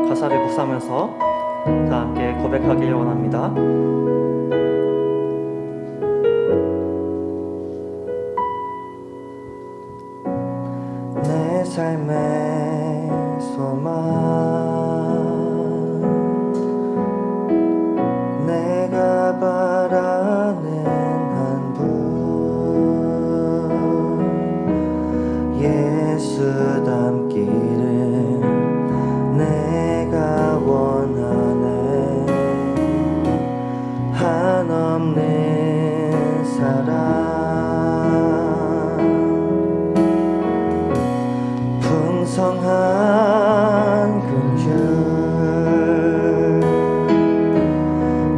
가사를 묵상하면서 다 함께 고백하길 원합니다. 내 삶의 소망, 내가 바라는 한 분, 예수 닮기를 내가 원하네. 한없는 사랑, 풍성한 긍휼,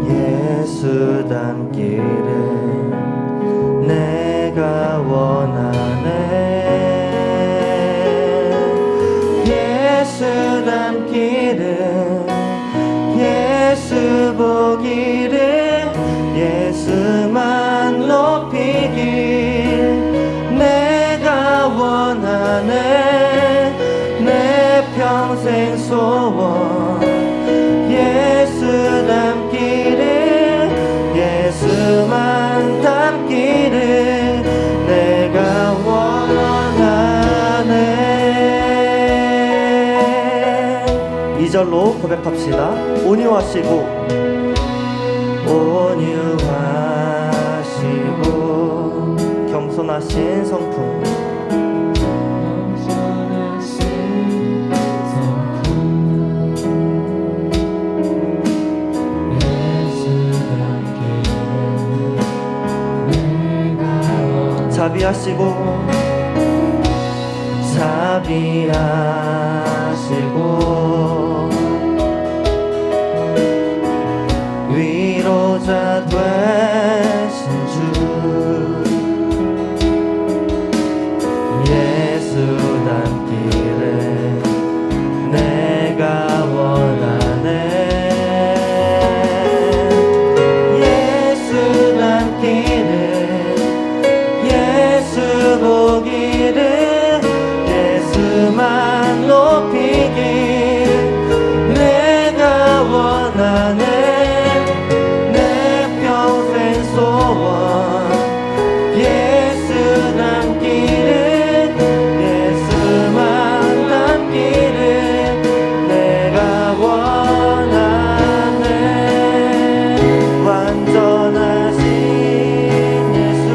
예수 닮기를 내가 원하네. 예수 닮기를, 예수 보기를, 예수만 높이길 내가 원하네. 내 평생 소원, 예수 닮기를, 예수만 닮기를 내가 원하네. 2절로 고백합시다. 온유하시고 온유하시고 겸손하신 성품, 자비하시고 자비하시고 위로자 되신 주, 예수 닮기를 내가 원하네. 예수 닮기를, 예수 보기를, 예수만 높이길 내가 원하네. 내 평생 소원, 예수 닮기를, 예수만 닮기를 내가 원하네. 완전하신 예수,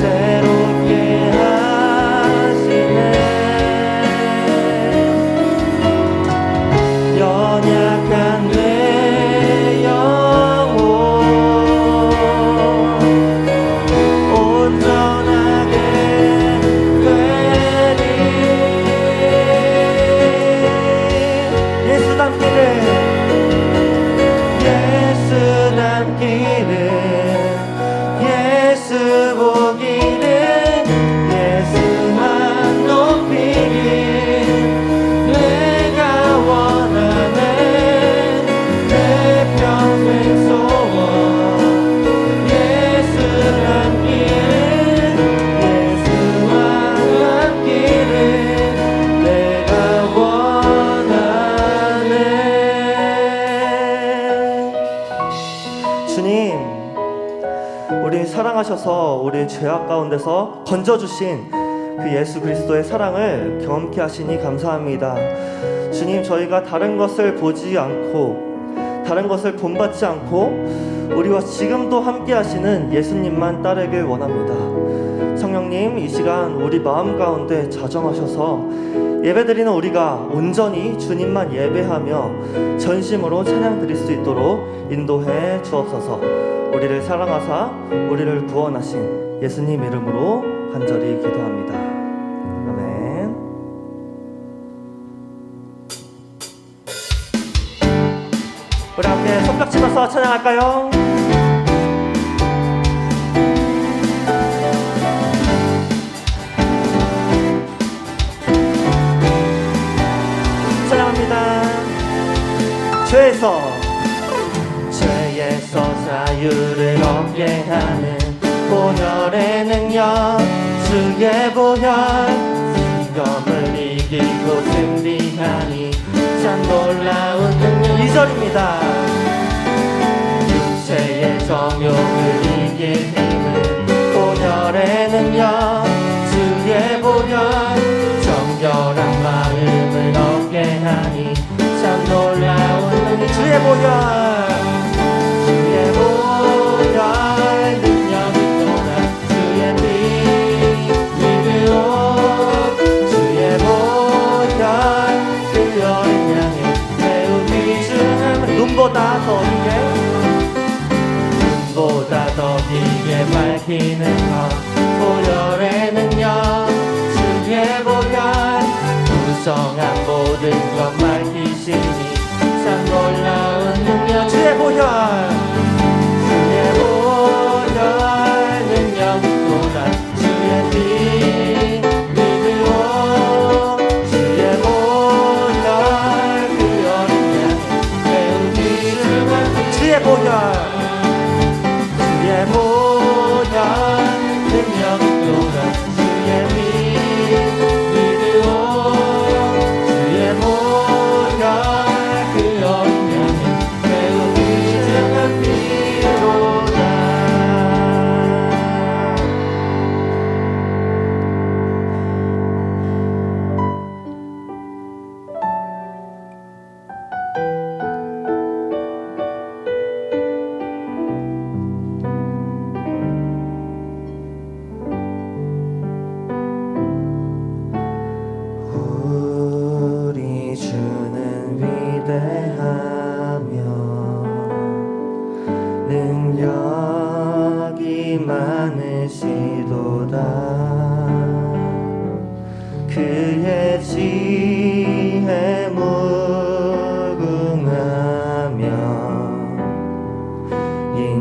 새롭게 하시네. 연약한 내 영혼 온전하게 되리. 예수 닮기를, 예수 닮기를, 예수 보기를, 예수만 높이길 내가 원하네. 내 평생 소원, 예수 닮기를, 예수만 닮기를 내가 원하네. 주님, 우리 사랑하셔서 우리 죄악 가운데서 건져주신 그 예수 그리스도의 사랑을 경험케 하시니 감사합니다. 주님, 저희가 다른 것을 보지 않고 다른 것을 본받지 않고 우리와 지금도 함께 하시는 예수님만 따르길 원합니다. 성령님, 이 시간 우리 마음 가운데 자정하셔서 예배드리는 우리가 온전히 주님만 예배하며 전심으로 찬양 드릴 수 있도록 인도해 주옵소서. 우리를 사랑하사 우리를 구원하신 예수님 이름으로 간절히 기도합니다. 아멘. 우리 함께 손뼉 치면서 찬양할까요? 찬양합니다. 죄에서 죄에서 자유를 얻게 하는 보혈의 능력, 주의 보혈, 시험을 이기고 승리하니 참 놀라운 능력. 2절입니다. 육체의 정욕을 이길 힘은 보혈의 능력, 주의 보혈, 정결한 마음을 얻게 하니 참 놀라운 능력. 주의 보혈, 주의 보혈 능력이 또한 주의 피 믿으오. 주의 보혈 그 어린 양의 매우 귀중함을 눈보다 더 깊게 밝히는 것, 보혈의 능력, 주의 보혈, 부정한 모든 것 밝히시니 참 놀라운 능력. 주의 보혈, 주의 보혈 능력 또한 주의 피 믿으오. 주의 보혈 그 어린 양의 매우 귀중한 주의 보혈, 주의 보혈 능력 또한 주의 피 믿으오. 주의 보혈 그 어린 양의 매우 귀중한 피로다. 우리 주는 위대하며 능력이 많으시도다. 그의 지혜 무궁하며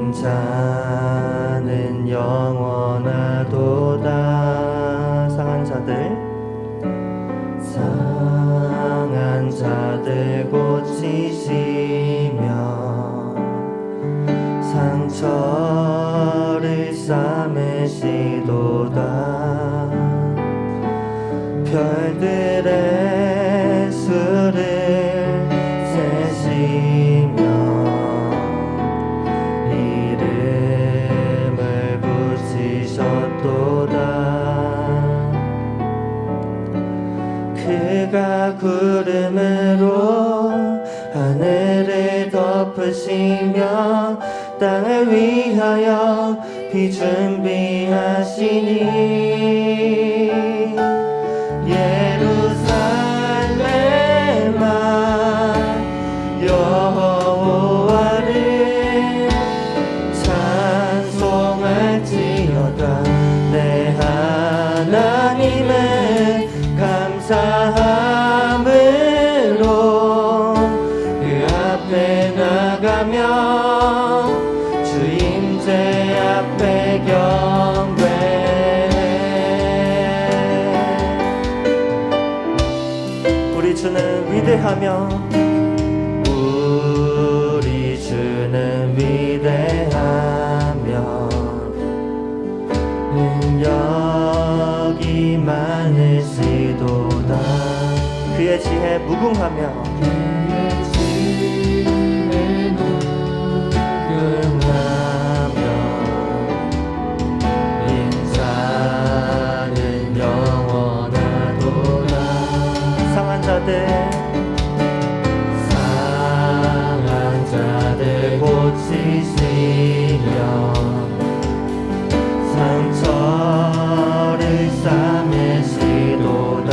인자는 영원하도다. 상한 자들 고치시며 상처를 싸매시도다. 별들의 수를 세시며 이름을 붙이셨도다. 그가 구름으로 하늘을 덮으시며 땅을 위하여 비 준비하시니 예루살렘아 여호와를 찬송할지어다. 내 하나님은 감사함으로 그 앞에 나가며 주 임재 앞에 경배해. 우리 주는 위대하며 우리 주는 위대하며 능력이 많으시도다. 그의 지혜 무궁하며 인자는 영원하도다. 상한 자들 고치시며 상처를 싸매시도다.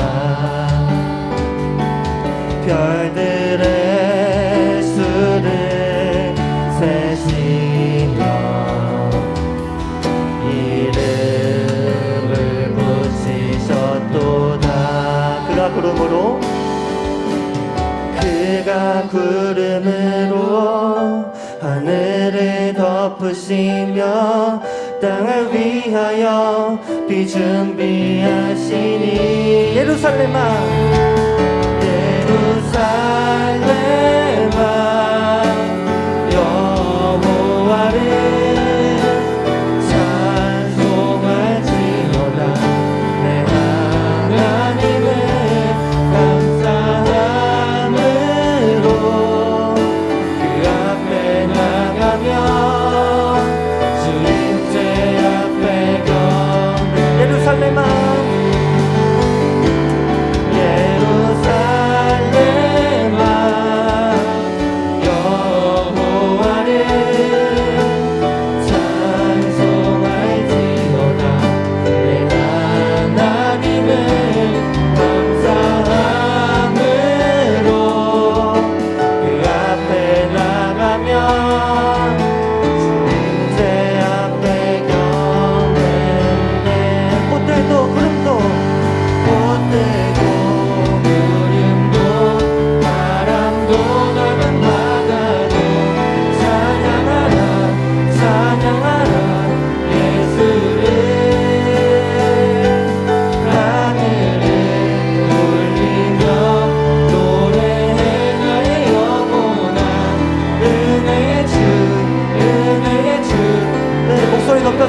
별들의 수를 세시며 이름을 붙이셨도다. 그가 구름으로 하늘을 덮으시며 땅을 위하여 비 준비하시니 예루살렘아 여호와를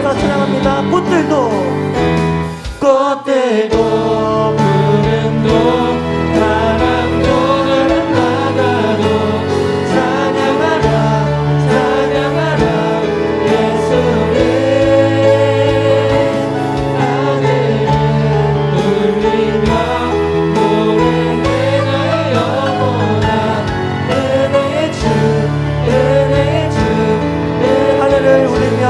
높여서 찬양합니다. 꽃들도 푸른도 바람도 가는 바다도 찬양하라 찬양하라 예수를 하늘을 울리며 노래해 나의 영혼아 은혜의 주 하늘을 울리며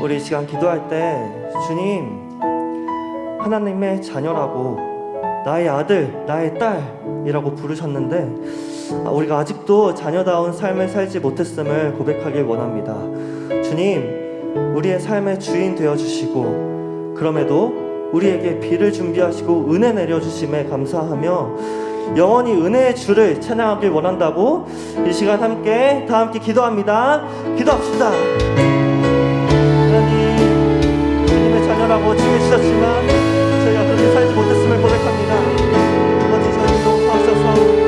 우리 이 시간 기도할 때 주님 하나님의 자녀라고 나의 아들, 나의 딸이라고 부르셨는데 우리가 아직도 자녀다운 삶을 살지 못했음을 고백하길 원합니다. 주님, 우리의 삶의 주인 되어주시고 그럼에도 우리에게 비를 준비하시고 은혜 내려주심에 감사하며 영원히 은혜의 주를 찬양하길 원한다고 이 시간 다 함께 기도합니다. 기도합시다. 하나님, 주님의 자녀라고 칭해주셨지만 저희가 그렇게 살지 못했음을 고백합니다. 아버지, 저희 용서하셔서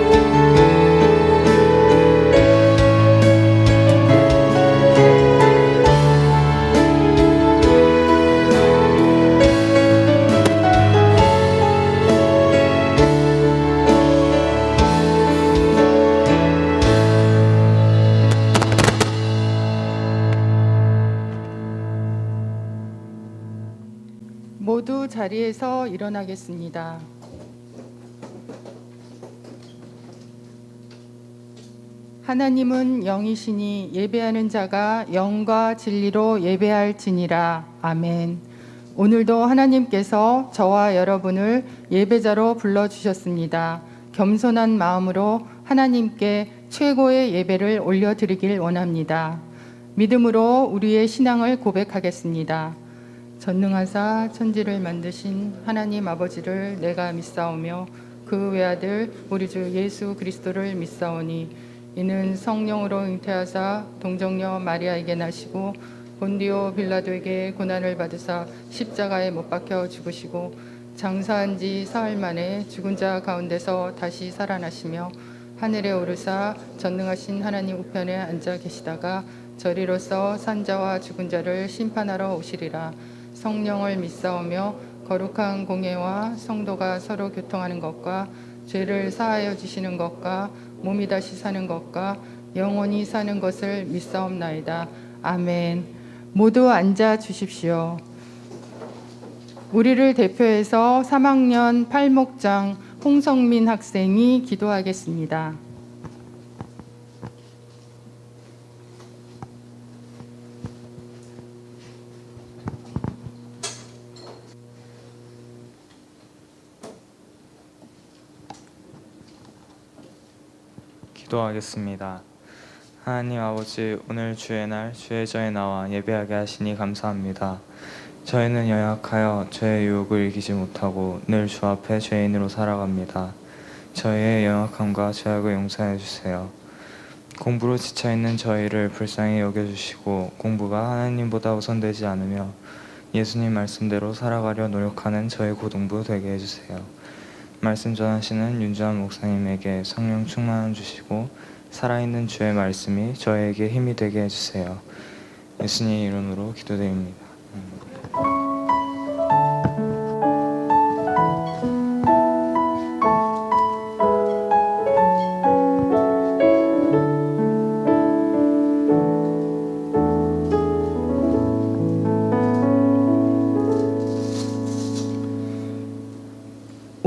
모두 자리에서 일어나겠습니다. 하나님은 영이시니 예배하는 자가 영과 진리로 예배할지니라. 아멘. 오늘도 하나님께서 저와 여러분을 예배자로 불러주셨습니다. 겸손한 마음으로 하나님께 최고의 예배를 올려드리길 원합니다. 믿음으로 우리의 신앙을 고백하겠습니다. 전능하사 천지를 만드신 하나님 아버지를 내가 믿사오며 그 외아들 우리 주 예수 그리스도를 믿사오니 이는 성령으로 잉태하사 동정녀 마리아에게 나시고 본디오 빌라도에게 고난을 받으사 십자가에 못 박혀 죽으시고 장사한 지 사흘 만에 죽은 자 가운데서 다시 살아나시며 하늘에 오르사 전능하신 하나님 우편에 앉아 계시다가 저리로서 산자와 죽은 자를 심판하러 오시리라. 성령을 믿사오며 거룩한 공예와 성도가 서로 교통하는 것과 죄를 사하여 주시는 것과 몸이 다시 사는 것과 영원히 사는 것을 믿사옵나이다. 아멘. 모두 앉아 주십시오. 우리를 대표해서 3학년 8목장 홍성민 학생이 기도하겠습니다. 기도하겠습니다. 하나님 아버지, 오늘 주의 날 주의 전에 나와 예배하게 하시니 감사합니다. 저희는 연약하여 죄의 유혹을 이기지 못하고 늘 주 앞에 죄인으로 살아갑니다. 저희의 연약함과 죄악을 용서해 주세요. 공부로 지쳐있는 저희를 불쌍히 여겨주시고 공부가 하나님보다 우선되지 않으며 예수님 말씀대로 살아가려 노력하는 저희 고등부 되게 해주세요. 말씀 전하시는 윤주한 목사님에게 성령 충만 주시고 살아있는 주의 말씀이 저에게 힘이 되게 해주세요. 예수님 이름으로 기도드립니다.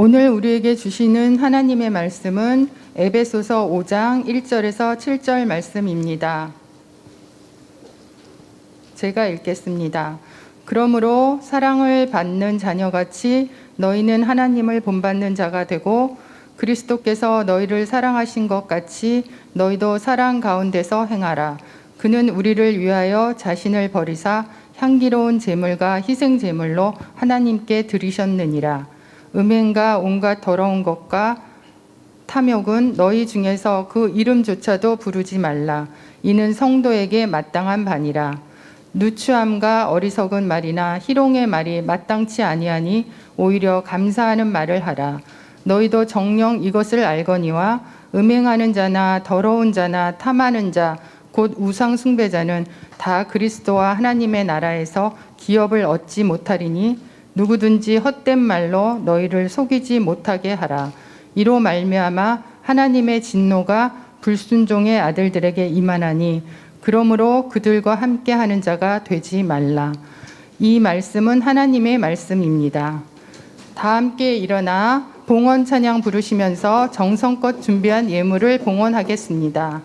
오늘 우리에게 주시는 하나님의 말씀은 에베소서 5장 1절에서 7절 말씀입니다. 제가 읽겠습니다. 그러므로 사랑을 받는 자녀같이 너희는 하나님을 본받는 자가 되고 그리스도께서 너희를 사랑하신 것 같이 너희도 사랑 가운데서 행하라. 그는 우리를 위하여 자신을 버리사 향기로운 제물과 희생 제물로 하나님께 드리셨느니라. 음행과 온갖 더러운 것과 탐욕은 너희 중에서 그 이름조차도 부르지 말라. 이는 성도에게 마땅한 바니라. 누추함과 어리석은 말이나 희롱의 말이 마땅치 아니하니 오히려 감사하는 말을 하라. 너희도 정녕 이것을 알거니와 음행하는 자나 더러운 자나 탐하는 자 곧 우상 숭배자는 다 그리스도와 하나님의 나라에서 기업을 얻지 못하리니 누구든지 헛된 말로 너희를 속이지 못하게 하라. 이로 말미암아 하나님의 진노가 불순종의 아들들에게 임하나니 그러므로 그들과 함께 하는 자가 되지 말라. 이 말씀은 하나님의 말씀입니다. 다 함께 일어나 봉헌 찬양 부르시면서 정성껏 준비한 예물을 봉헌하겠습니다.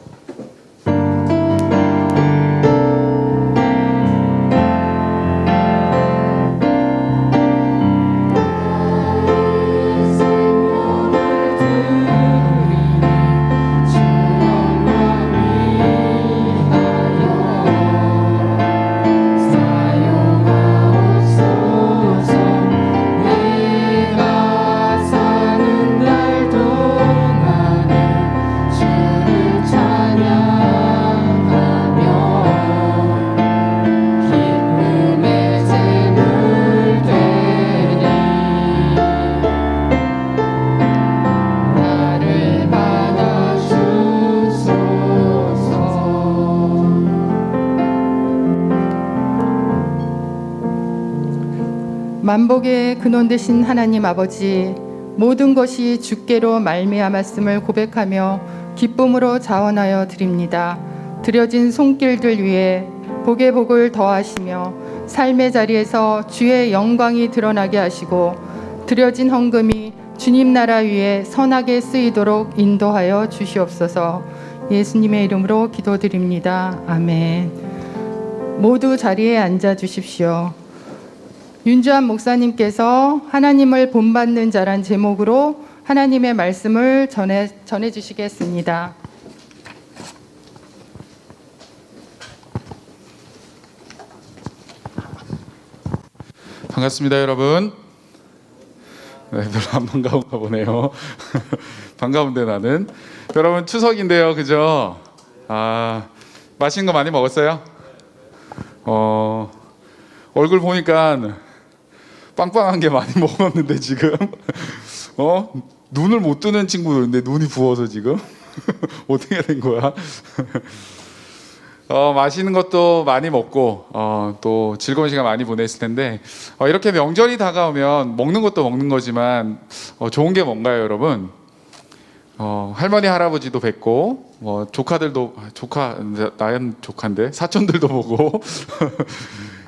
만복의 근원 되신 하나님 아버지, 모든 것이 주께로 말미암았음을 고백하며 기쁨으로 자원하여 드립니다. 드려진 손길들 위에 복의 복을 더하시며 삶의 자리에서 주의 영광이 드러나게 하시고 드려진 헌금이 주님 나라 위에 선하게 쓰이도록 인도하여 주시옵소서. 예수님의 이름으로 기도드립니다. 아멘. 모두 자리에 앉아 주십시오. 윤주한 목사님께서 하나님을 본받는 자란 제목으로 하나님의 말씀을 전해 주시겠습니다. 반갑습니다, 여러분. 네, 별로 안 반가운가 보네요. 반가운데 나는. 여러분 추석인데요, 그죠? 맛있는 거 많이 먹었어요? 얼굴 보니까 빵빵한 게 많이 먹었는데 지금 눈을 못 뜨는 친구인데 눈이 부어서 지금 어떻게 된 거야? 맛있는 것도 많이 먹고 또 즐거운 시간 많이 보냈을 텐데 이렇게 명절이 다가오면 먹는 것도 먹는 거지만 좋은 게 뭔가요, 여러분? 할머니 할아버지도 뵙고 조카들도 나연 조카인데 사촌들도 보고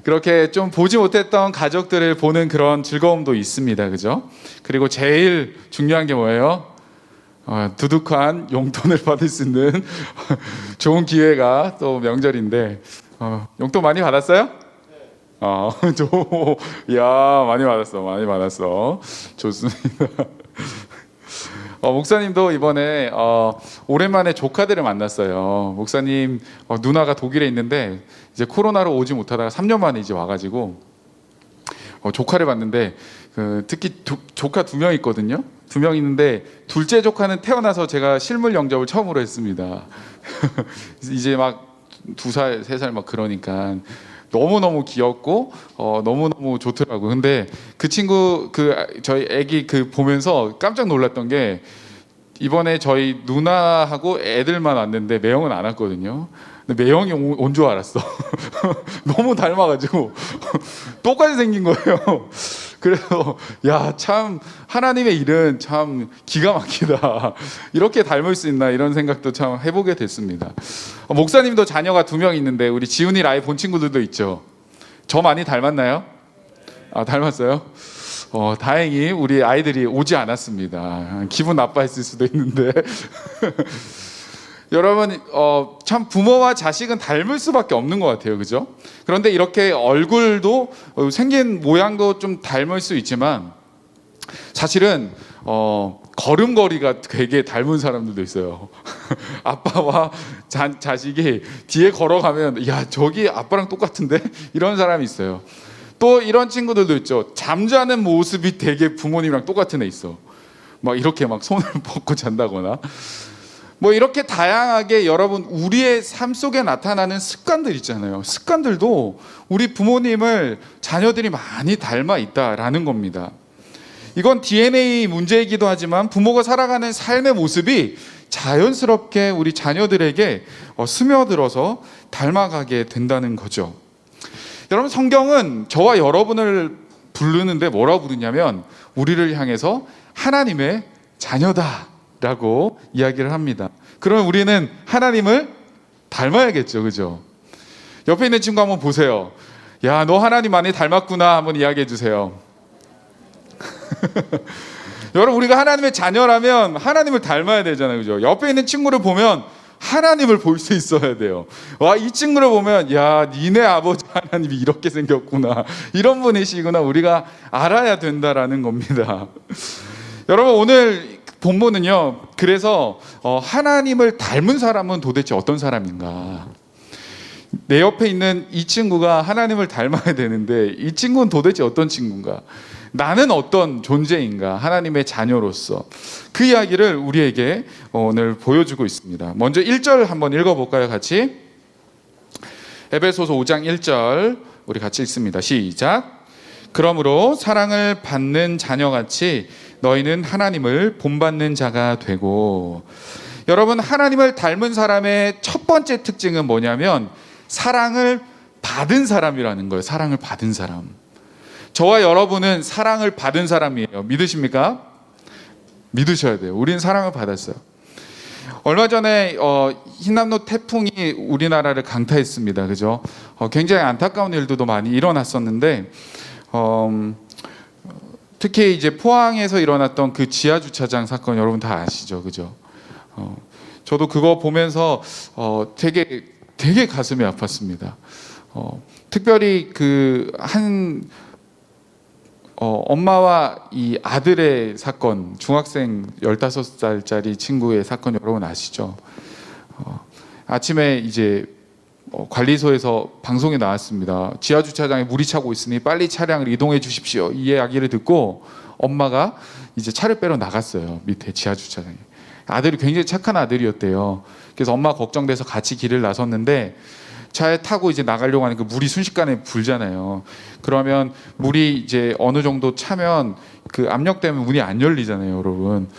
그렇게 좀 보지 못했던 가족들을 보는 그런 즐거움도 있습니다, 그죠? 그리고 제일 중요한 게 뭐예요? 두둑한 용돈을 받을 수 있는 좋은 기회가 또 명절인데 용돈 많이 받았어요? 많이 받았어. 좋습니다. 목사님도 이번에 오랜만에 조카들을 만났어요. 목사님 누나가 독일에 있는데 이제 코로나로 오지 못하다가 3년 만에 이제 와가지고 조카를 봤는데 특히 조카 2명 있거든요. 2명 있는데 둘째 조카는 태어나서 제가 실물 영접을 처음으로 했습니다. 이제 막 2살, 3살 막 그러니까 너무너무 귀엽고 너무너무 좋더라고요. 근데 그 친구 저희 애기 보면서 깜짝 놀랐던 게 이번에 저희 누나하고 애들만 왔는데 매형은 안 왔거든요. 근데 매형이 온 줄 알았어. 너무 닮아가지고 똑같이 생긴 거예요. 그래서 참 하나님의 일은 참 기가 막히다. 이렇게 닮을 수 있나 이런 생각도 참 해보게 됐습니다. 목사님도 자녀가 2명 있는데 우리 지훈이 라이 본 친구들도 있죠. 저 많이 닮았나요? 닮았어요? 다행히 우리 아이들이 오지 않았습니다. 기분 나빠했을 수도 있는데 여러분 참 부모와 자식은 닮을 수밖에 없는 것 같아요, 그죠? 그런데 이렇게 얼굴도 생긴 모양도 좀 닮을 수 있지만 사실은 걸음걸이가 되게 닮은 사람들도 있어요. 아빠와 자식이 뒤에 걸어가면 야 저기 아빠랑 똑같은데 이런 사람이 있어요. 또 이런 친구들도 있죠. 잠자는 모습이 되게 부모님이랑 똑같은 애 있어. 막 이렇게 막 손을 뻗고 잔다거나 뭐 이렇게 다양하게 여러분 우리의 삶 속에 나타나는 습관들 있잖아요. 습관들도 우리 부모님을 자녀들이 많이 닮아 있다라는 겁니다. 이건 DNA 문제이기도 하지만 부모가 살아가는 삶의 모습이 자연스럽게 우리 자녀들에게 스며들어서 닮아가게 된다는 거죠. 여러분 성경은 저와 여러분을 부르는데 뭐라고 부르냐면 우리를 향해서 하나님의 자녀다라고 이야기를 합니다. 그러면 우리는 하나님을 닮아야겠죠, 그죠? 옆에 있는 친구 한번 보세요. 야, 너 하나님 많이 닮았구나 한번 이야기해 주세요. 여러분 우리가 하나님의 자녀라면 하나님을 닮아야 되잖아요, 그죠? 옆에 있는 친구를 보면 하나님을 볼 수 있어야 돼요. 와, 이 친구를 보면 야, 니네 아버지 하나님이 이렇게 생겼구나, 이런 분이시구나, 우리가 알아야 된다라는 겁니다. 여러분 오늘 본문은요, 그래서 하나님을 닮은 사람은 도대체 어떤 사람인가? 내 옆에 있는 이 친구가 하나님을 닮아야 되는데 이 친구는 도대체 어떤 친구인가? 나는 어떤 존재인가? 하나님의 자녀로서 그 이야기를 우리에게 오늘 보여주고 있습니다. 먼저 1절 한번 읽어볼까요? 같이. 에베소서 5장 1절 우리 같이 읽습니다. 시작. 그러므로 사랑을 받는 자녀같이 너희는 하나님을 본받는 자가 되고. 여러분 하나님을 닮은 사람의 첫 번째 특징은 뭐냐면 사랑을 받은 사람이라는 거예요. 사랑을 받은 사람. 저와 여러분은 사랑을 받은 사람이에요. 믿으십니까? 믿으셔야 돼요. 우리는 사랑을 받았어요. 얼마 전에 흰남노 태풍이 우리나라를 강타했습니다. 그죠? 굉장히 안타까운 일들도 많이 일어났었는데 특히 이제 포항에서 일어났던 그 지하 주차장 사건 여러분 다 아시죠? 그죠? 저도 그거 보면서 되게 가슴이 아팠습니다. 특별히 엄마와 이 아들의 사건, 중학생 15살짜리 친구의 사건 여러분 아시죠? 아침에 이제 관리소에서 방송에 나왔습니다. 지하 주차장에 물이 차고 있으니 빨리 차량을 이동해 주십시오. 이 이야기를 듣고 엄마가 이제 차를 빼러 나갔어요. 밑에 지하 주차장에. 아들이 굉장히 착한 아들이었대요. 그래서 엄마가 걱정돼서 같이 길을 나섰는데 차에 타고 이제 나가려고 하니까 물이 순식간에 불잖아요. 그러면 물이 이제 어느 정도 차면 그 압력 때문에 문이 안 열리잖아요, 여러분.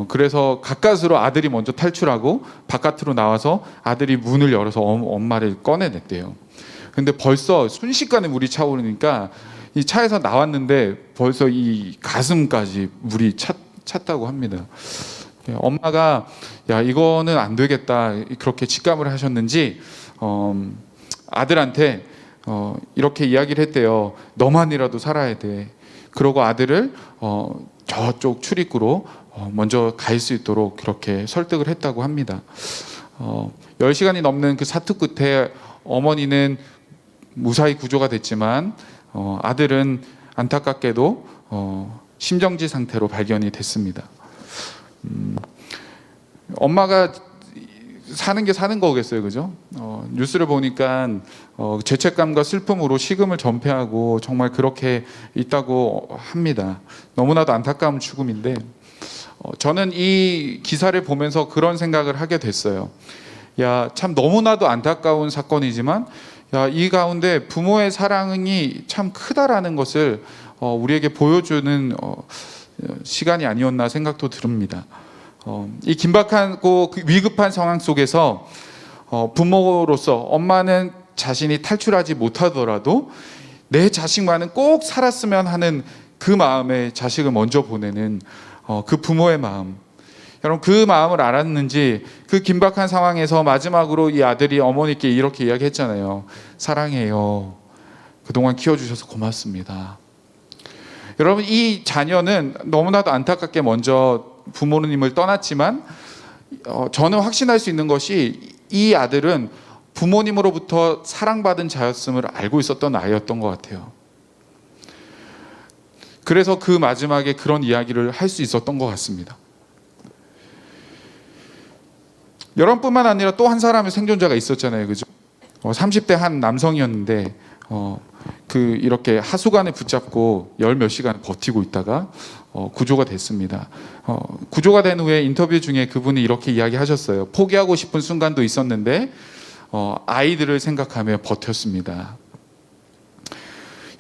그래서 가까스로 아들이 먼저 탈출하고 바깥으로 나와서 아들이 문을 열어서 엄마를 꺼내냈대요. 근데 벌써 순식간에 물이 차오르니까 이 차에서 나왔는데 벌써 이 가슴까지 물이 찼다고 합니다. 엄마가 야, 이거는 안 되겠다, 그렇게 직감을 하셨는지 아들한테 이렇게 이야기를 했대요. 너만이라도 살아야 돼. 그러고 아들을 저쪽 출입구로 먼저 갈 수 있도록 그렇게 설득을 했다고 합니다. 10시간이 넘는 그 사투 끝에 어머니는 무사히 구조가 됐지만 아들은 안타깝게도 심정지 상태로 발견이 됐습니다. 엄마가 사는 게 사는 거겠어요, 그죠? 뉴스를 보니까 죄책감과 슬픔으로 식음을 전폐하고 정말 그렇게 있다고 합니다. 너무나도 안타까운 죽음인데 저는 이 기사를 보면서 그런 생각을 하게 됐어요. 야, 참 너무나도 안타까운 사건이지만 야, 이 가운데 부모의 사랑이 참 크다라는 것을 우리에게 보여주는 시간이 아니었나 생각도 듭니다. 이 긴박하고 위급한 상황 속에서 부모로서 엄마는 자신이 탈출하지 못하더라도 내 자식만은 꼭 살았으면 하는 그 마음에 자식을 먼저 보내는 그 부모의 마음, 여러분 그 마음을 알았는지 그 긴박한 상황에서 마지막으로 이 아들이 어머니께 이렇게 이야기했잖아요. 사랑해요. 그동안 키워주셔서 고맙습니다. 여러분 이 자녀는 너무나도 안타깝게 먼저 부모님을 떠났지만 저는 확신할 수 있는 것이 이 아들은 부모님으로부터 사랑받은 자였음을 알고 있었던 아이였던 것 같아요. 그래서 그 마지막에 그런 이야기를 할 수 있었던 것 같습니다. 여러분뿐만 아니라 또 한 사람의 생존자가 있었잖아요, 그죠? 30대 한 남성이었는데 이렇게 하수관에 붙잡고 열 몇 시간 버티고 있다가 구조가 됐습니다. 구조가 된 후에 인터뷰 중에 그분이 이렇게 이야기하셨어요. 포기하고 싶은 순간도 있었는데 아이들을 생각하며 버텼습니다.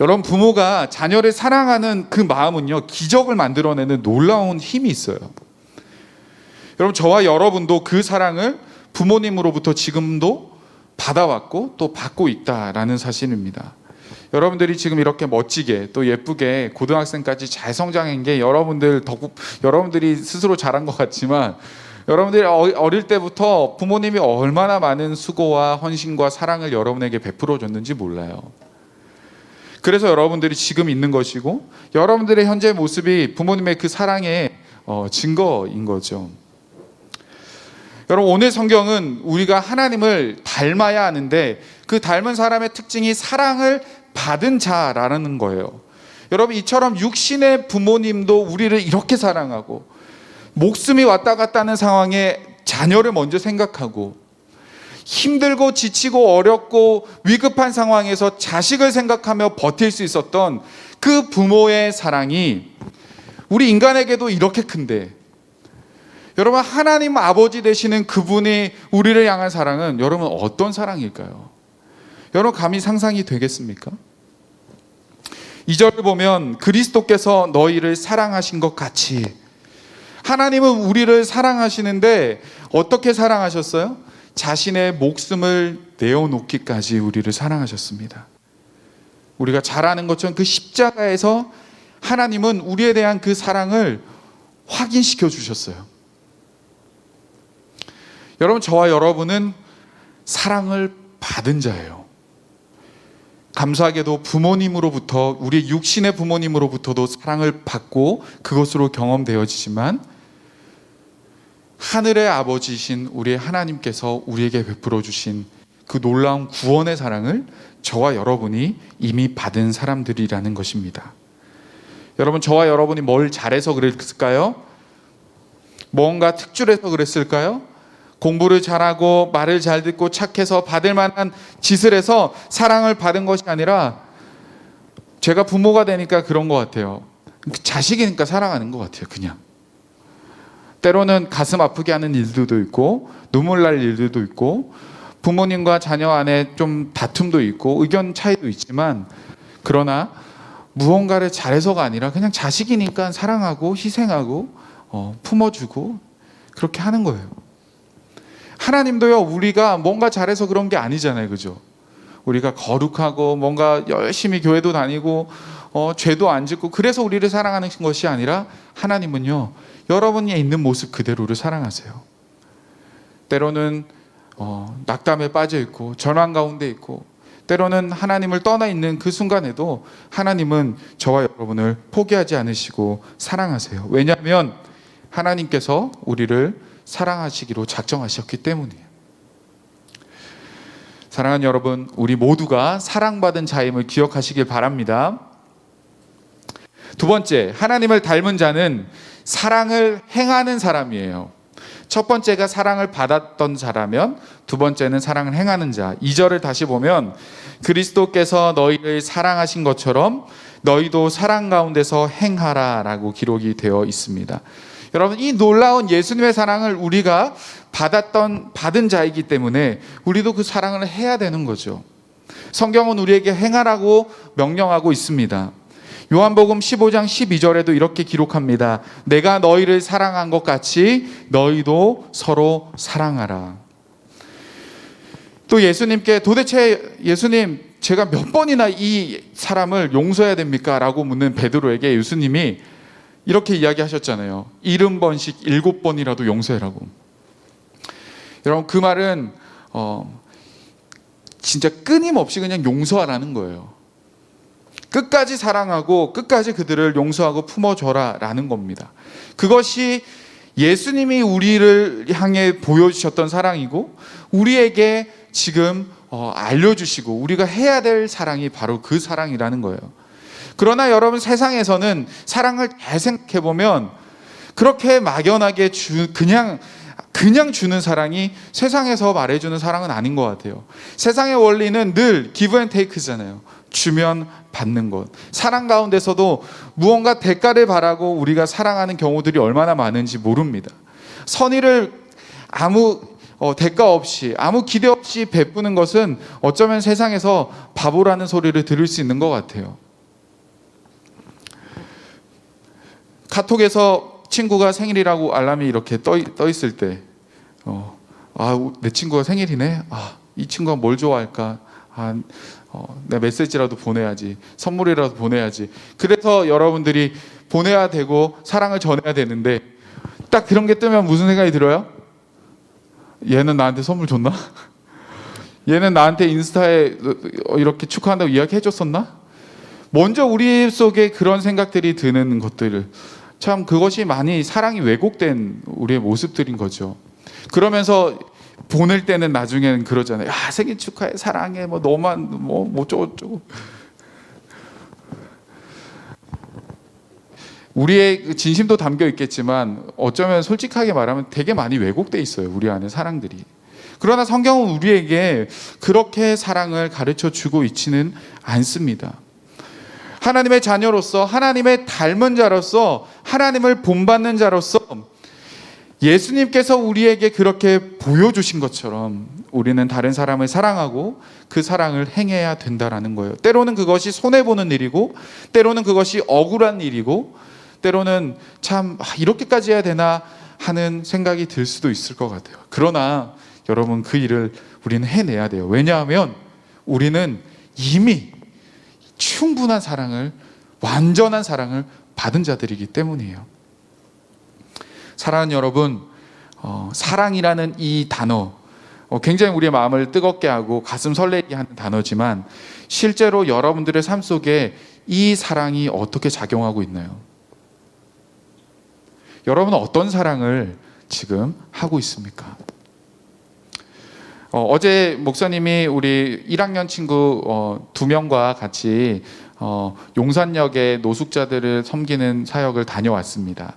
여러분, 부모가 자녀를 사랑하는 그 마음은요, 기적을 만들어내는 놀라운 힘이 있어요. 여러분, 저와 여러분도 그 사랑을 부모님으로부터 지금도 받아왔고 또 받고 있다라는 사실입니다. 여러분들이 지금 이렇게 멋지게 또 예쁘게 고등학생까지 잘 성장한 게 여러분들이 스스로 잘한 것 같지만, 여러분들이 어릴 때부터 부모님이 얼마나 많은 수고와 헌신과 사랑을 여러분에게 베풀어 줬는지 몰라요. 그래서 여러분들이 지금 있는 것이고, 여러분들의 현재 모습이 부모님의 그 사랑의 증거인 거죠. 여러분, 오늘 성경은 우리가 하나님을 닮아야 하는데 그 닮은 사람의 특징이 사랑을 받은 자라는 거예요. 여러분, 이처럼 육신의 부모님도 우리를 이렇게 사랑하고, 목숨이 왔다 갔다 하는 상황에 자녀를 먼저 생각하고, 힘들고 지치고 어렵고 위급한 상황에서 자식을 생각하며 버틸 수 있었던 그 부모의 사랑이 우리 인간에게도 이렇게 큰데, 여러분, 하나님 아버지 되시는 그분이 우리를 향한 사랑은 여러분 어떤 사랑일까요? 여러분, 감히 상상이 되겠습니까? 2절을 보면 그리스도께서 너희를 사랑하신 것 같이, 하나님은 우리를 사랑하시는데 어떻게 사랑하셨어요? 자신의 목숨을 내어놓기까지 우리를 사랑하셨습니다. 우리가 잘 아는 것처럼 그 십자가에서 하나님은 우리에 대한 그 사랑을 확인시켜 주셨어요. 여러분, 저와 여러분은 사랑을 받은 자예요. 감사하게도 부모님으로부터, 우리 육신의 부모님으로부터도 사랑을 받고 그것으로 경험되어지지만, 하늘의 아버지이신 우리 하나님께서 우리에게 베풀어 주신 그 놀라운 구원의 사랑을 저와 여러분이 이미 받은 사람들이라는 것입니다. 여러분, 저와 여러분이 뭘 잘해서 그랬을까요? 뭔가 특출해서 그랬을까요? 공부를 잘하고 말을 잘 듣고 착해서 받을 만한 짓을 해서 사랑을 받은 것이 아니라, 제가 부모가 되니까 그런 것 같아요. 자식이니까 사랑하는 것 같아요. 그냥 때로는 가슴 아프게 하는 일들도 있고 눈물 날 일들도 있고 부모님과 자녀 안에 좀 다툼도 있고 의견 차이도 있지만, 그러나 무언가를 잘해서가 아니라 그냥 자식이니까 사랑하고 희생하고 품어주고 그렇게 하는 거예요. 하나님도요, 우리가 뭔가 잘해서 그런 게 아니잖아요, 그죠? 우리가 거룩하고 뭔가 열심히 교회도 다니고 죄도 안 짓고 그래서 우리를 사랑하는 것이 아니라, 하나님은요, 여러분이 있는 모습 그대로를 사랑하세요. 때로는 낙담에 빠져 있고 절망 가운데 있고, 때로는 하나님을 떠나 있는 그 순간에도 하나님은 저와 여러분을 포기하지 않으시고 사랑하세요. 왜냐하면 하나님께서 우리를 사랑하시기로 작정하셨기 때문이에요. 사랑하는 여러분, 우리 모두가 사랑받은 자임을 기억하시길 바랍니다. 두 번째, 하나님을 닮은 자는 사랑을 행하는 사람이에요. 첫 번째가 사랑을 받았던 자라면 두 번째는 사랑을 행하는 자. 2절을 다시 보면 그리스도께서 너희를 사랑하신 것처럼 너희도 사랑 가운데서 행하라 라고 기록이 되어 있습니다. 여러분, 이 놀라운 예수님의 사랑을 우리가 받은 자이기 때문에 우리도 그 사랑을 해야 되는 거죠. 성경은 우리에게 행하라고 명령하고 있습니다. 요한복음 15장 12절에도 이렇게 기록합니다. 내가 너희를 사랑한 것 같이 너희도 서로 사랑하라. 또 예수님께, 도대체 예수님, 제가 몇 번이나 이 사람을 용서해야 됩니까? 라고 묻는 베드로에게 예수님이 이렇게 이야기하셨잖아요. 70번씩 7번이라도 용서해라고. 여러분, 그 말은 진짜 끊임없이 그냥 용서하라는 거예요. 끝까지 사랑하고 끝까지 그들을 용서하고 품어줘라 라는 겁니다. 그것이 예수님이 우리를 향해 보여주셨던 사랑이고, 우리에게 지금 알려주시고 우리가 해야 될 사랑이 바로 그 사랑이라는 거예요. 그러나 여러분, 세상에서는 사랑을 잘 생각해보면 그렇게 막연하게 그냥 그냥 주는 사랑이 세상에서 말해주는 사랑은 아닌 것 같아요. 세상의 원리는 늘 give and take잖아요. 주면 받는 것. 사랑 가운데서도 무언가 대가를 바라고 우리가 사랑하는 경우들이 얼마나 많은지 모릅니다. 선의를 아무 대가 없이, 아무 기대 없이 베푸는 것은 어쩌면 세상에서 바보라는 소리를 들을 수 있는 것 같아요. 카톡에서 친구가 생일이라고 알람이 이렇게 떠 있을 때, 내 친구가 생일이네. 이 친구가 뭘 좋아할까? 내 메시지라도 보내야지, 선물이라도 보내야지. 그래서 여러분들이 보내야 되고 사랑을 전해야 되는데, 딱 그런 게 뜨면 무슨 생각이 들어요? 얘는 나한테 선물 줬나? 얘는 나한테 인스타에 이렇게 축하한다고 이야기해 줬었나? 먼저 우리 속에 그런 생각들이 드는 것들을, 참 그것이 많이 사랑이 왜곡된 우리의 모습들인 거죠. 그러면서 보낼 때는 나중에는 그러잖아요. 생일 축하해, 사랑해, 너만 어쩌고. 우리의 그 진심도 담겨 있겠지만 어쩌면 솔직하게 말하면 되게 많이 왜곡돼 있어요. 우리 안에 사랑들이. 그러나 성경은 우리에게 그렇게 사랑을 가르쳐 주고 있지는 않습니다. 하나님의 자녀로서, 하나님의 닮은 자로서, 하나님을 본받는 자로서 예수님께서 우리에게 그렇게 보여주신 것처럼 우리는 다른 사람을 사랑하고 그 사랑을 행해야 된다라는 거예요. 때로는 그것이 손해보는 일이고, 때로는 그것이 억울한 일이고, 때로는 참 이렇게까지 해야 되나 하는 생각이 들 수도 있을 것 같아요. 그러나 여러분, 그 일을 우리는 해내야 돼요. 왜냐하면 우리는 이미 충분한 사랑을, 완전한 사랑을 받은 자들이기 때문이에요. 사랑하는 여러분, 사랑이라는 이 단어, 굉장히 우리의 마음을 뜨겁게 하고 가슴 설레게 하는 단어지만, 실제로 여러분들의 삶 속에 이 사랑이 어떻게 작용하고 있나요? 여러분은 어떤 사랑을 지금 하고 있습니까? 어제 목사님이 우리 1학년 친구 2명과 같이 용산역의 노숙자들을 섬기는 사역을 다녀왔습니다.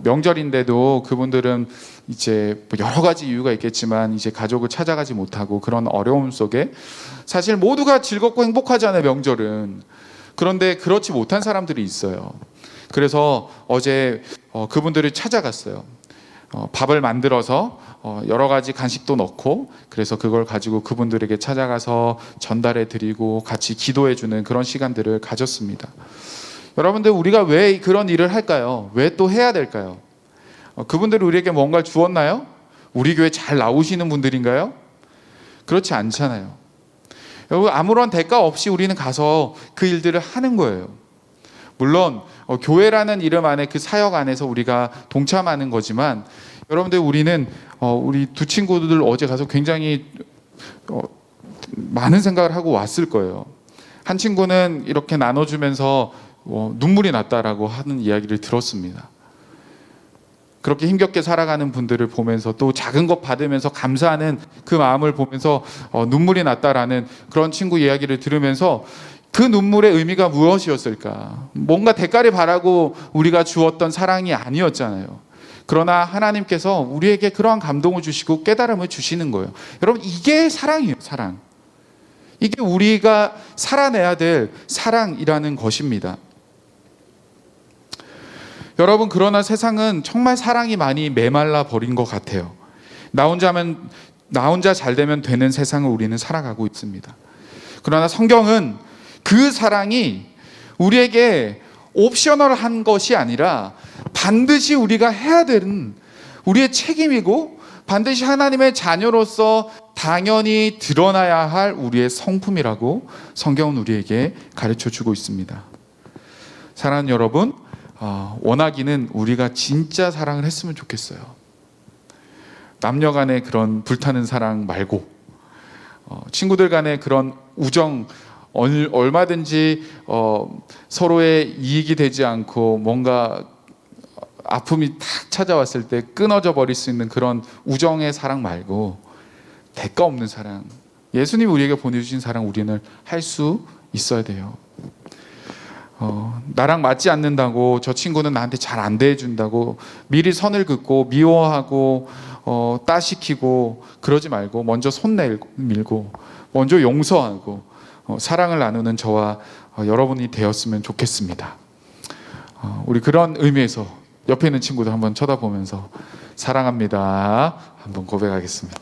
명절인데도 그분들은 이제 여러 가지 이유가 있겠지만 이제 가족을 찾아가지 못하고 그런 어려움 속에, 사실 모두가 즐겁고 행복하잖아요, 명절은. 그런데 그렇지 못한 사람들이 있어요. 그래서 어제 그분들을 찾아갔어요. 밥을 만들어서 여러 가지 간식도 넣고, 그래서 그걸 가지고 그분들에게 찾아가서 전달해 드리고 같이 기도해 주는 그런 시간들을 가졌습니다. 여러분들, 우리가 왜 그런 일을 할까요? 왜 또 해야 될까요? 그분들이 우리에게 뭔가를 주었나요? 우리 교회 잘 나오시는 분들인가요? 그렇지 않잖아요. 여러분, 아무런 대가 없이 우리는 가서 그 일들을 하는 거예요. 물론 교회라는 이름 안에, 그 사역 안에서 우리가 동참하는 거지만, 여러분들, 우리는 우리 두 친구들 어제 가서 굉장히 많은 생각을 하고 왔을 거예요. 한 친구는 이렇게 나눠주면서 눈물이 났다라고 하는 이야기를 들었습니다. 그렇게 힘겹게 살아가는 분들을 보면서, 또 작은 것 받으면서 감사하는 그 마음을 보면서 눈물이 났다라는 그런 친구 이야기를 들으면서, 그 눈물의 의미가 무엇이었을까? 뭔가 대가를 바라고 우리가 주었던 사랑이 아니었잖아요. 그러나 하나님께서 우리에게 그러한 감동을 주시고 깨달음을 주시는 거예요. 여러분, 이게 사랑이에요, 사랑. 이게 우리가 살아내야 될 사랑이라는 것입니다. 여러분, 그러나 세상은 정말 사랑이 많이 메말라 버린 것 같아요. 나 혼자 잘 되면 되는 세상을 우리는 살아가고 있습니다. 그러나 성경은 그 사랑이 우리에게 옵셔널한 것이 아니라 반드시 우리가 해야 되는 우리의 책임이고, 반드시 하나님의 자녀로서 당연히 드러나야 할 우리의 성품이라고 성경은 우리에게 가르쳐주고 있습니다. 사랑하는 여러분, 원하기는 우리가 진짜 사랑을 했으면 좋겠어요. 남녀 간의 그런 불타는 사랑 말고, 친구들 간의 그런 우정, 얼마든지 서로의 이익이 되지 않고 뭔가 아픔이 탁 찾아왔을 때 끊어져 버릴 수 있는 그런 우정의 사랑 말고, 대가 없는 사랑, 예수님이 우리에게 보내주신 사랑, 우리는 할 수 있어야 돼요. 나랑 맞지 않는다고, 저 친구는 나한테 잘 안 대해준다고 미리 선을 긋고 미워하고 따시키고 그러지 말고 먼저 손 내밀고 먼저 용서하고 사랑을 나누는 저와 여러분이 되었으면 좋겠습니다. 우리 그런 의미에서 옆에 있는 친구들 한번 쳐다보면서 사랑합니다 한번 고백하겠습니다.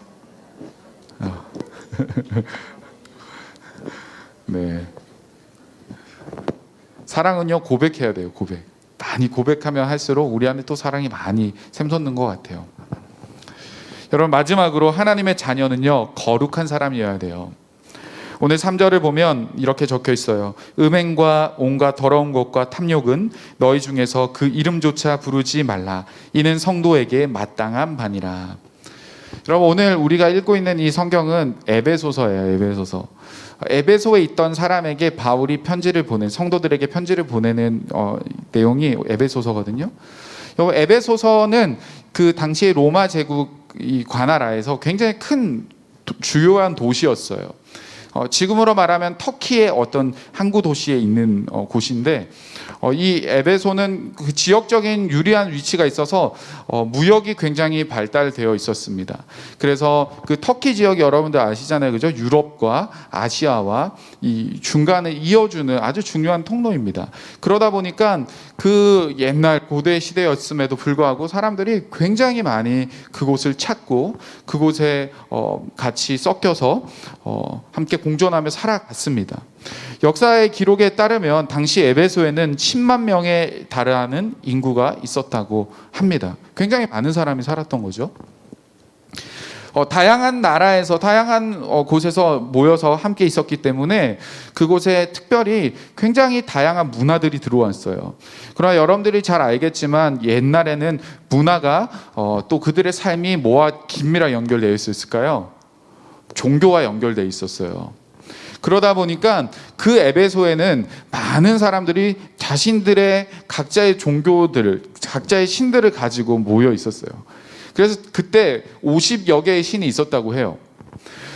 네. 사랑은요 고백해야 돼요. 고백. 많이 고백하면 할수록 우리 안에 또 사랑이 많이 샘솟는 것 같아요. 여러분 마지막으로 하나님의 자녀는요 거룩한 사람이어야 돼요. 오늘 3절을 보면 이렇게 적혀 있어요. 음행과 온갖 더러운 것과 탐욕은 너희 중에서 그 이름조차 부르지 말라. 이는 성도에게 마땅한 바니라. 여러분 오늘 우리가 읽고 있는 이 성경은 에베소서예요. 에베소서. 에베소에 있던 사람에게 바울이 편지를 보낸, 성도들에게 편지를 보내는 내용이 에베소서거든요. 에베소서는 그 당시에 로마 제국 이 관할하에서 굉장히 큰 주요한 도시였어요. 지금으로 말하면 터키의 어떤 항구 도시에 있는 곳인데 이 에베소는 그 지역적인 유리한 위치가 있어서 무역이 굉장히 발달되어 있었습니다. 그래서 그 터키 지역이 여러분들 아시잖아요, 그죠? 유럽과 아시아와 이 중간에 이어주는 아주 중요한 통로입니다. 그러다 보니까 그 옛날 고대 시대였음에도 불구하고 사람들이 굉장히 많이 그곳을 찾고 그곳에 같이 섞여서 함께 공존하며 살아갔습니다. 역사의 기록에 따르면 당시 에베소에는 10만 명에 달하는 인구가 있었다고 합니다. 굉장히 많은 사람이 살았던 거죠. 다양한 나라에서 다양한 곳에서 모여서 함께 있었기 때문에 그곳에 특별히 굉장히 다양한 문화들이 들어왔어요. 그러나 여러분들이 잘 알겠지만 옛날에는 문화가 또 그들의 삶이 뭐와 긴밀하게 연결되어 있었을까요? 종교와 연결되어 있었어요. 그러다 보니까 그 에베소에는 많은 사람들이 자신들의 각자의 종교들을, 각자의 신들을 가지고 모여 있었어요. 그래서 그때 50여 개의 신이 있었다고 해요.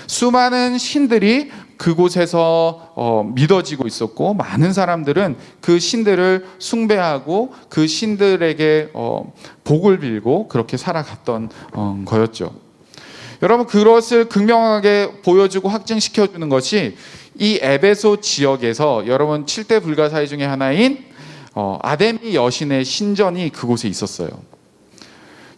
수많은 신들이 그곳에서 믿어지고 있었고 많은 사람들은 그 신들을 숭배하고 그 신들에게 복을 빌고 그렇게 살아갔던 거였죠. 여러분 그것을 극명하게 보여주고 확증시켜주는 것이 이 에베소 지역에서 여러분 7대 불가사의 중에 하나인 아데미 여신의 신전이 그곳에 있었어요.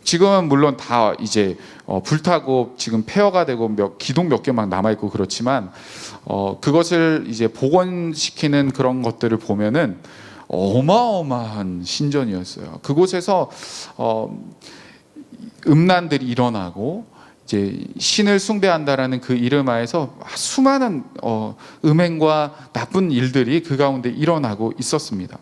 지금은 물론 다 이제 불타고 지금 폐허가 되고 기둥 몇 개만 남아있고 그렇지만 그것을 이제 복원시키는 그런 것들을 보면은 어마어마한 신전이었어요. 그곳에서 음란들이 일어나고 이제 신을 숭배한다라는 그 이름 하에서 수많은 음행과 나쁜 일들이 그 가운데 일어나고 있었습니다.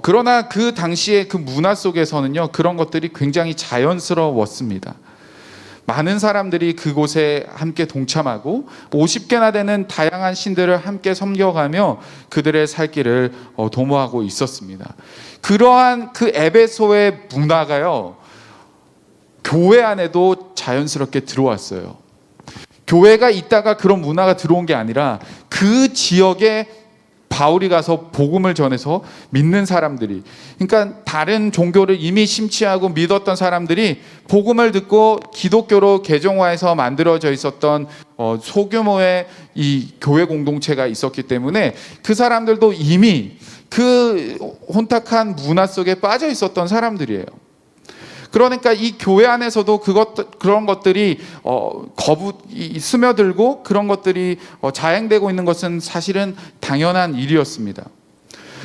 그러나 그 당시에 그 문화 속에서는요 그런 것들이 굉장히 자연스러웠습니다. 많은 사람들이 그곳에 함께 동참하고 50개나 되는 다양한 신들을 함께 섬겨가며 그들의 살 길을 도모하고 있었습니다. 그러한 그 에베소의 문화가요 교회 안에도 자연스럽게 들어왔어요. 교회가 있다가 그런 문화가 들어온 게 아니라 그 지역에 바울이 가서 복음을 전해서 믿는 사람들이, 그러니까 다른 종교를 이미 심취하고 믿었던 사람들이 복음을 듣고 기독교로 개종화해서 만들어져 있었던 소규모의 이 교회 공동체가 있었기 때문에 그 사람들도 이미 그 혼탁한 문화 속에 빠져 있었던 사람들이에요. 그러니까 이 교회 안에서도 그런 것들이 스며들고 그런 것들이 자행되고 있는 것은 사실은 당연한 일이었습니다.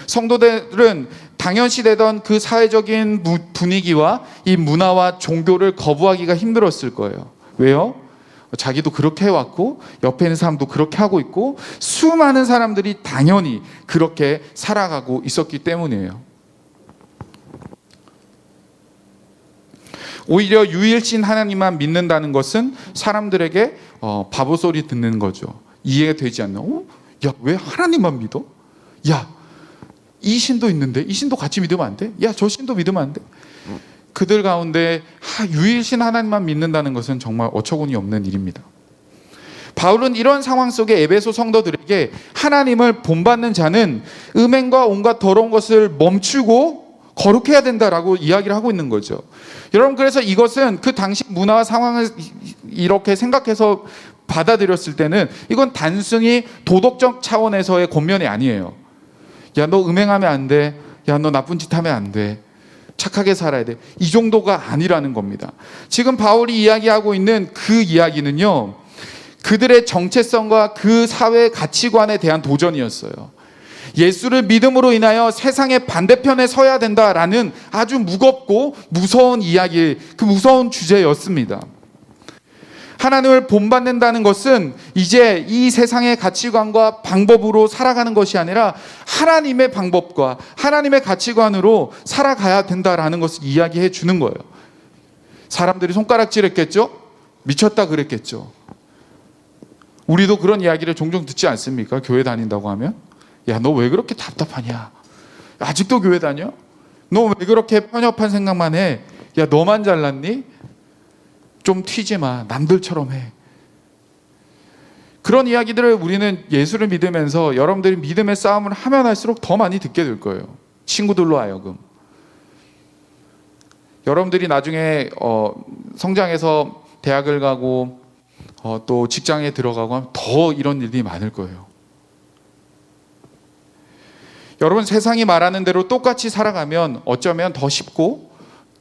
성도들은 당연시되던 그 사회적인 분위기와 이 문화와 종교를 거부하기가 힘들었을 거예요. 왜요? 자기도 그렇게 해왔고 옆에 있는 사람도 그렇게 하고 있고 수많은 사람들이 당연히 그렇게 살아가고 있었기 때문이에요. 오히려 유일신 하나님만 믿는다는 것은 사람들에게 바보 소리 듣는 거죠. 이해가 되지 않는. 야, 왜 하나님만 믿어? 야, 이 신도 있는데 이 신도 같이 믿으면 안 돼? 야, 저 신도 믿으면 안 돼? 그들 가운데 유일신 하나님만 믿는다는 것은 정말 어처구니 없는 일입니다. 바울은 이런 상황 속에 에베소 성도들에게 하나님을 본받는 자는 음행과 온갖 더러운 것을 멈추고 거룩해야 된다라고 이야기를 하고 있는 거죠. 여러분, 그래서 이것은 그 당시 문화와 상황을 이렇게 생각해서 받아들였을 때는 이건 단순히 도덕적 차원에서의 권면이 아니에요. 야, 너 음행하면 안 돼. 야, 너 나쁜 짓 하면 안 돼. 착하게 살아야 돼. 이 정도가 아니라는 겁니다. 지금 바울이 이야기하고 있는 그 이야기는요, 그들의 정체성과 그 사회 가치관에 대한 도전이었어요. 예수를 믿음으로 인하여 세상의 반대편에 서야 된다라는 아주 무겁고 무서운 이야기, 그 무서운 주제였습니다. 하나님을 본받는다는 것은 이제 이 세상의 가치관과 방법으로 살아가는 것이 아니라 하나님의 방법과 하나님의 가치관으로 살아가야 된다라는 것을 이야기해 주는 거예요. 사람들이 손가락질했겠죠? 미쳤다 그랬겠죠. 우리도 그런 이야기를 종종 듣지 않습니까? 교회 다닌다고 하면, 야, 너 왜 그렇게 답답하냐? 아직도 교회 다녀? 너 왜 그렇게 편협한 생각만 해? 야, 너만 잘났니? 좀 튀지 마. 남들처럼 해. 그런 이야기들을 우리는 예수를 믿으면서 여러분들이 믿음의 싸움을 하면 할수록 더 많이 듣게 될 거예요. 친구들로 하여금. 여러분들이 나중에 성장해서 대학을 가고 또 직장에 들어가고 하면 더 이런 일들이 많을 거예요. 여러분, 세상이 말하는 대로 똑같이 살아가면 어쩌면 더 쉽고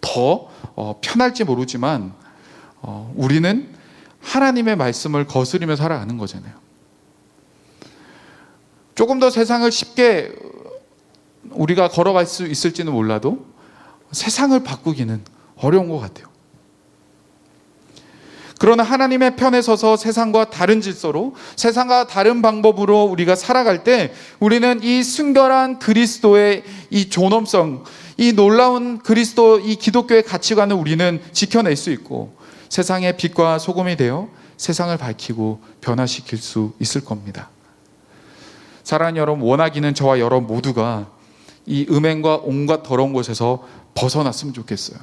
더 편할지 모르지만 우리는 하나님의 말씀을 거스르며 살아가는 거잖아요. 조금 더 세상을 쉽게 우리가 걸어갈 수 있을지는 몰라도 세상을 바꾸기는 어려운 것 같아요. 그러나 하나님의 편에 서서 세상과 다른 질서로, 세상과 다른 방법으로 우리가 살아갈 때 우리는 이 순결한 그리스도의 이 존엄성, 이 놀라운 그리스도, 이 기독교의 가치관을 우리는 지켜낼 수 있고 세상의 빛과 소금이 되어 세상을 밝히고 변화시킬 수 있을 겁니다. 사랑하는 여러분, 원하기는 저와 여러분 모두가 이 음행과 온갖 더러운 곳에서 벗어났으면 좋겠어요.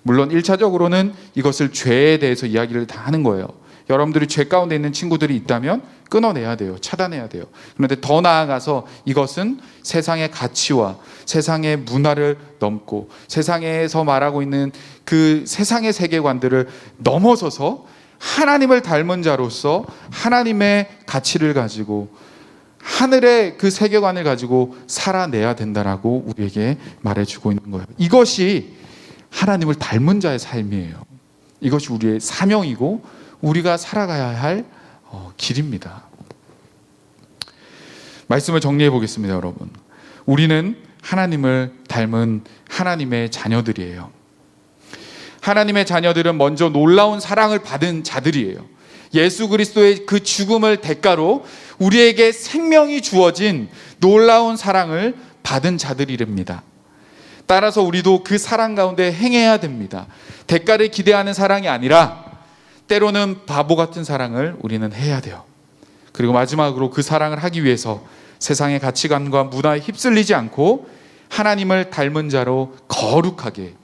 물론 1차적으로는 이것을 죄에 대해서 이야기를 다 하는 거예요. 여러분들이 죄 가운데 있는 친구들이 있다면 끊어내야 돼요. 차단해야 돼요. 그런데 더 나아가서 이것은 세상의 가치와 세상의 문화를 넘고 세상에서 말하고 있는 그 세상의 세계관들을 넘어서서 하나님을 닮은 자로서 하나님의 가치를 가지고 하늘의 그 세계관을 가지고 살아내야 된다라고 우리에게 말해주고 있는 거예요. 이것이 하나님을 닮은 자의 삶이에요. 이것이 우리의 사명이고 우리가 살아가야 할 길입니다. 말씀을 정리해 보겠습니다, 여러분. 우리는 하나님을 닮은 하나님의 자녀들이에요. 하나님의 자녀들은 먼저 놀라운 사랑을 받은 자들이에요. 예수 그리스도의 그 죽음을 대가로 우리에게 생명이 주어진 놀라운 사랑을 받은 자들이랍니다. 따라서 우리도 그 사랑 가운데 행해야 됩니다. 대가를 기대하는 사랑이 아니라 때로는 바보 같은 사랑을 우리는 해야 돼요. 그리고 마지막으로 그 사랑을 하기 위해서 세상의 가치관과 문화에 휩쓸리지 않고 하나님을 닮은 자로 거룩하게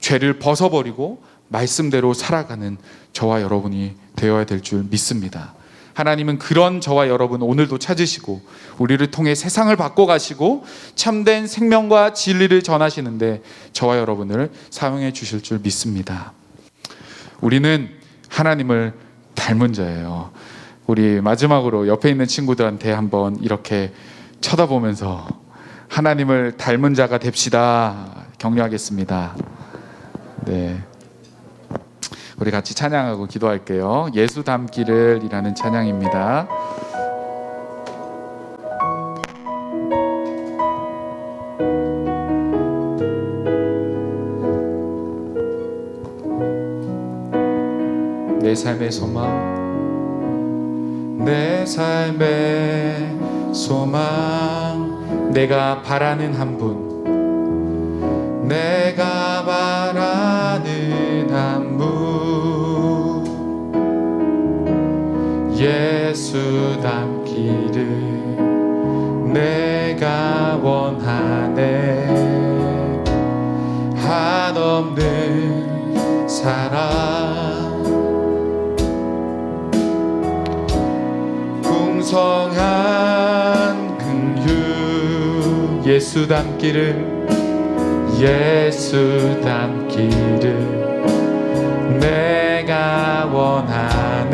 죄를 벗어버리고 말씀대로 살아가는 저와 여러분이 되어야 될 줄 믿습니다. 하나님은 그런 저와 여러분 오늘도 찾으시고 우리를 통해 세상을 바꿔가시고 참된 생명과 진리를 전하시는데 저와 여러분을 사용해 주실 줄 믿습니다. 우리는 하나님을 닮은 자예요. 우리 마지막으로 옆에 있는 친구들한테 한번 이렇게 쳐다보면서 하나님을 닮은 자가 됩시다 격려하겠습니다. 네. 우리 같이 찬양하고 기도할게요. 예수 닮기를이라는 찬양입니다. 내 삶의 소망, 내 삶의 소망, 내가 바라는 한 분, 내가 바라는 한 분, 예수 닮기를 내가 원하네. 한없는 사랑, 풍성한 긍휼, 예수 닮기를 예수 닮기를 내가 원하네.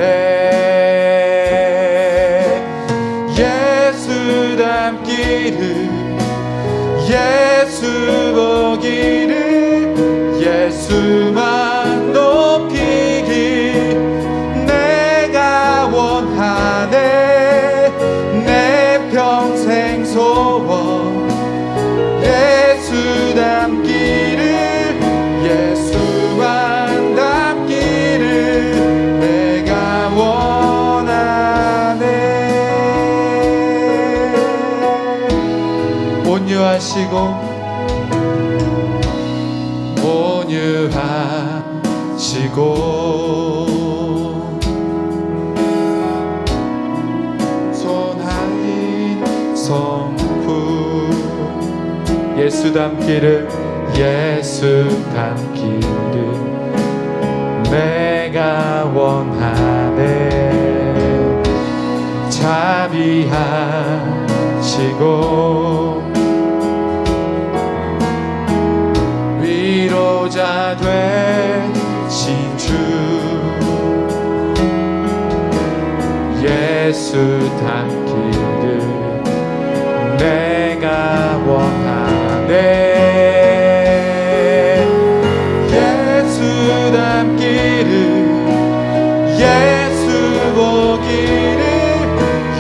예수 닮기를 예수 보기를 예수만 높이길 내가 원하네. 내 평생 소원 예수 닮기를 예수만 닮기를 내가 원하네. 온유하시고 손하인 성품 예수 닮기를 예수 닮기를 내가 원하네. 자비하시고 위로자 되신 주 예수 닮기를 내가 원하네. 예수 닮기를 예수 보기를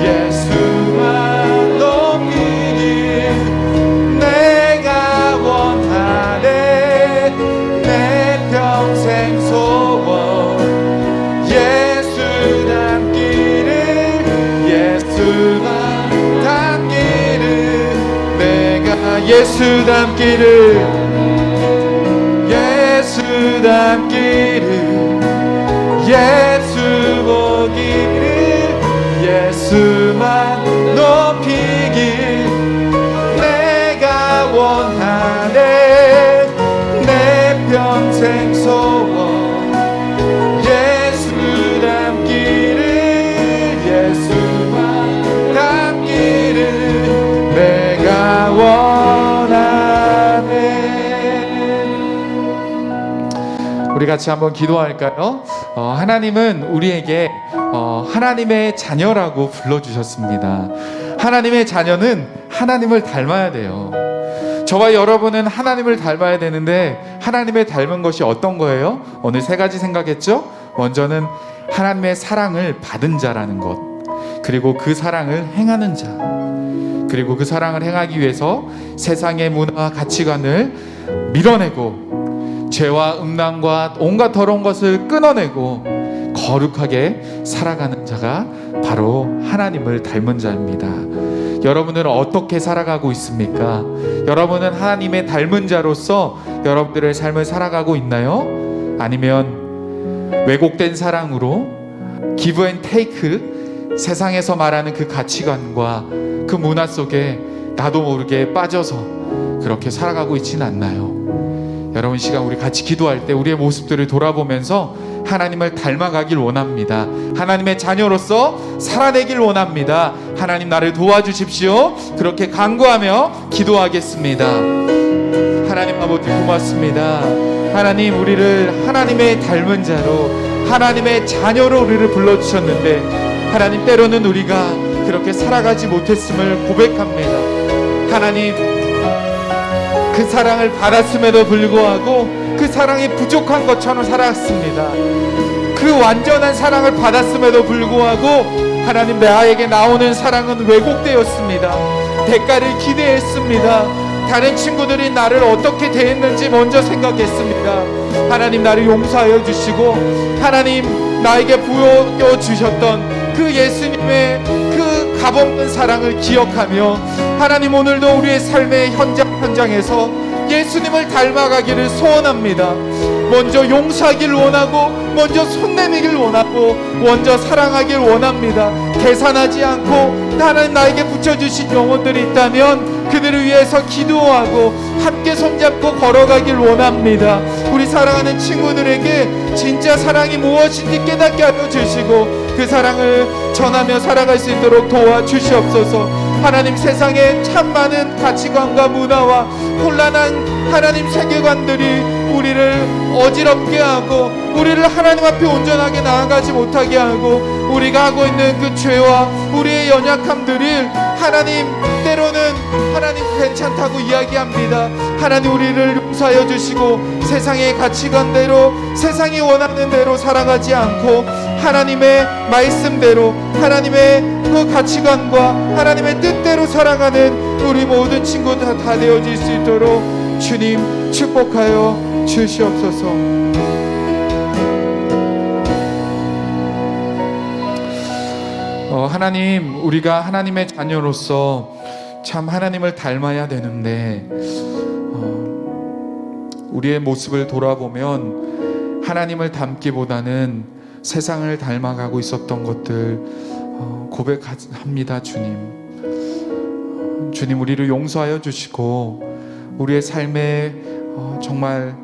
예수만 높이길 내가 원하네. 내 평생 소원 예수 닮기를 예수만 닮기를 내가 예수 닮기를 예수 닮기를 예수 보기를 예수만 높이길 내가 원하네. 내 평생 소원 예수 닮기를 예수만 닮기를 내가 원하네. 우리 같이 한번 기도할까요? 하나님은 우리에게 하나님의 자녀라고 불러주셨습니다. 하나님의 자녀는 하나님을 닮아야 돼요. 저와 여러분은 하나님을 닮아야 되는데 하나님의 닮은 것이 어떤 거예요? 오늘 세 가지 생각했죠? 먼저는 하나님의 사랑을 받은 자라는 것, 그리고 그 사랑을 행하는 자, 그리고 그 사랑을 행하기 위해서 세상의 문화와 가치관을 밀어내고 죄와 음란과 온갖 더러운 것을 끊어내고 거룩하게 살아가는 자가 바로 하나님을 닮은 자입니다. 여러분은 어떻게 살아가고 있습니까? 여러분은 하나님의 닮은 자로서 여러분들의 삶을 살아가고 있나요? 아니면 왜곡된 사랑으로 기브 앤 테이크, 세상에서 말하는 그 가치관과 그 문화 속에 나도 모르게 빠져서 그렇게 살아가고 있지는 않나요? 여러분, 이 시간 우리 같이 기도할 때 우리의 모습들을 돌아보면서 하나님을 닮아가길 원합니다. 하나님의 자녀로서 살아내길 원합니다. 하나님, 나를 도와주십시오. 그렇게 간구하며 기도하겠습니다. 하나님 아버지, 고맙습니다. 하나님, 우리를 하나님의 닮은 자로, 하나님의 자녀로 우리를 불러주셨는데 하나님, 때로는 우리가 그렇게 살아가지 못했음을 고백합니다. 하나님, 그 사랑을 받았음에도 불구하고 그 사랑이 부족한 것처럼 살았습니다. 그 완전한 사랑을 받았음에도 불구하고 하나님, 나에게 나오는 사랑은 왜곡되었습니다. 대가를 기대했습니다. 다른 친구들이 나를 어떻게 대했는지 먼저 생각했습니다. 하나님, 나를 용서하여 주시고 하나님, 나에게 보여주셨던 그 예수님의 그 값없는 사랑을 기억하며 하나님, 오늘도 우리의 삶의 현장에서 예수님을 닮아가기를 소원합니다. 먼저 용서하길 원하고, 먼저 손 내밀길 원하고, 먼저 사랑하길 원합니다. 계산하지 않고 하나님, 나에게 붙여주신 영혼들이 있다면 그들을 위해서 기도하고 함께 손잡고 걸어가길 원합니다. 우리 사랑하는 친구들에게 진짜 사랑이 무엇인지 깨닫게 하여 주시고 그 사랑을 전하며 살아갈 수 있도록 도와주시옵소서. 하나님 세상에 참 많은 가치관과 문화와 혼란한 하나님 세계관들이 우리를 어지럽게 하고 우리를 하나님 앞에 온전하게 나아가지 못하게 하고 우리가 하고 있는 그 죄와 우리의 연약함들을 하나님 때로는 하나님 괜찮다고 이야기합니다. 하나님 우리를 용서하여 주시고 세상의 가치관대로 세상이 원하는 대로 살아가지 않고 하나님의 말씀대로 하나님의 그 가치관과 하나님의 뜻대로 살아가는 우리 모든 친구들 다 되어질 수 있도록 주님 축복하여 주시옵소서. 하나님, 우리가 하나님의 자녀로서 참 하나님을 닮아야 되는데 우리의 모습을 돌아보면 하나님을 닮기보다는 세상을 닮아가고 있었던 것들 고백합니다. 주님, 주님 우리를 용서하여 주시고 우리의 삶에 정말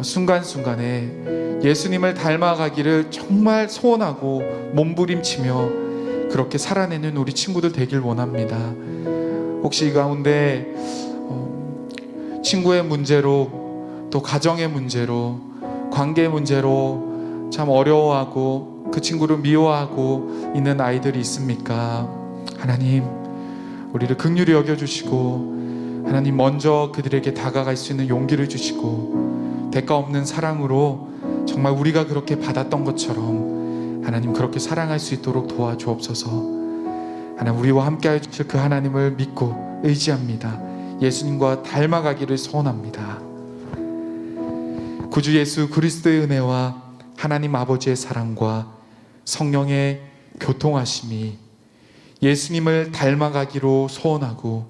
순간순간에 예수님을 닮아가기를 정말 소원하고 몸부림치며 그렇게 살아내는 우리 친구들 되길 원합니다. 혹시 이 가운데 친구의 문제로 또 가정의 문제로 관계 문제로 참 어려워하고 그 친구를 미워하고 있는 아이들이 있습니까? 하나님 우리를 긍휼히 여겨주시고 하나님 먼저 그들에게 다가갈 수 있는 용기를 주시고 대가 없는 사랑으로 정말 우리가 그렇게 받았던 것처럼 하나님 그렇게 사랑할 수 있도록 도와주옵소서. 하나님 우리와 함께해 주실 그 하나님을 믿고 의지합니다. 예수님과 닮아가기를 소원합니다. 구주 예수 그리스도의 은혜와 하나님 아버지의 사랑과 성령의 교통하심이 예수님을 닮아가기로 소원하고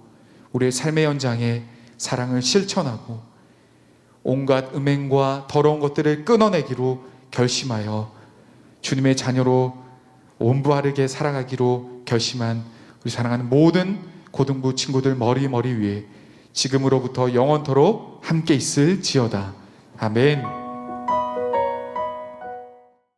우리의 삶의 현장에 사랑을 실천하고 온갖 음행과 더러운 것들을 끊어내기로 결심하여 주님의 자녀로 온부하르게 살아가기로 결심한 우리 사랑하는 모든 고등부 친구들 머리 위에 지금으로부터 영원토록 함께 있을지어다. 아멘.